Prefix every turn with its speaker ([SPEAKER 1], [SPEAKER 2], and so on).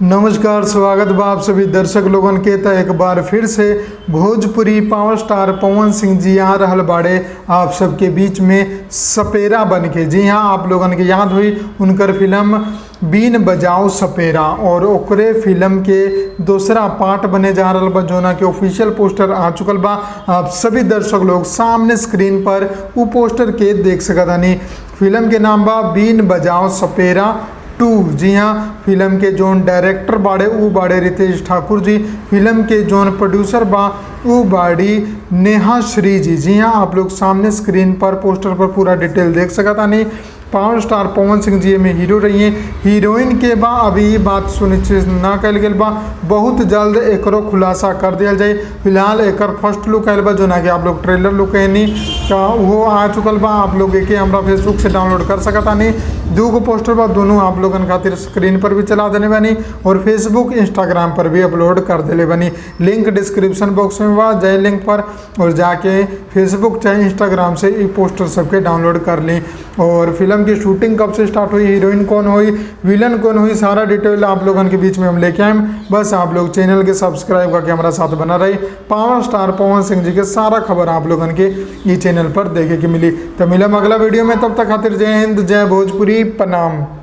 [SPEAKER 1] नमस्कार, स्वागत बा आप सभी दर्शक लोगन के। त एक बार फिर से भोजपुरी पावर स्टार पवन सिंह जी आ रहल बाड़े आप सबके बीच में सपेरा बन के। जी हाँ, आप लोगन के याद हुई उनकर फिल्म बीन बजाओ सपेरा, और ओकरे फिल्म के दूसरा पार्ट बने जा रहल बा, जोना के ऑफिशियल पोस्टर आ चुकल बा। आप सभी दर्शक लोग सामने स्क्रीन पर वो पोस्टर के देख सकतानी। फिल्म के नाम बा बीन बजाओ सपेरा 2। जी हाँ, फिल्म के जोन डायरेक्टर बाड़े ऊ बाड़े रितेश ठाकुर जी। फिल्म के जोन प्रोड्यूसर बा ऊ बाड़ी नेहा श्री जी। जी हाँ, आप लोग सामने स्क्रीन पर पोस्टर पर पूरा डिटेल देख सकतानी। पावर स्टार पवन सिंह जी में हीरो रही हैं। हीरोइन के बा अभी ये बात सुनिश्चित ना कल गल बा, बहुत जल्द एकरो खुलासा कर दिया जाए। फिलहाल एकर फर्स्ट लुक आयल बा, जो ना कि आप लोग ट्रेलर लुक है वो आ चुकल बा। आप लोग एके हमरा फेसबुक से डाउनलोड कर सकतानी। दो पोस्टर बा, दोनों आप लोगन खातिर स्क्रीन पर भी चला देने बानी और फेसबुक इंस्टाग्राम पर भी अपलोड कर देले बानी। लिंक डिस्क्रिप्शन बॉक्स में बा, जाए लिंक पर और जाके फेसबुक चाहे इंस्टाग्राम से ये पोस्टर सबके डाउनलोड कर ली। और फिल्म की शूटिंग कब से स्टार्ट हुई, हीरोइन कौन हुई, विलन कौन हुई, सारा डिटेल आप लोगों के बीच में हम लेके आए। बस आप लोग चैनल के सब्सक्राइब करके हमारा साथ बना रही। पावर स्टार पवन सिंह जी के सारा खबर आप लोगों के ये चैनल पर देखे के मिली। तो मिलम अगला वीडियो में, तब तक खातिर जय हिंद, जय भोजपुरी, प्रणाम।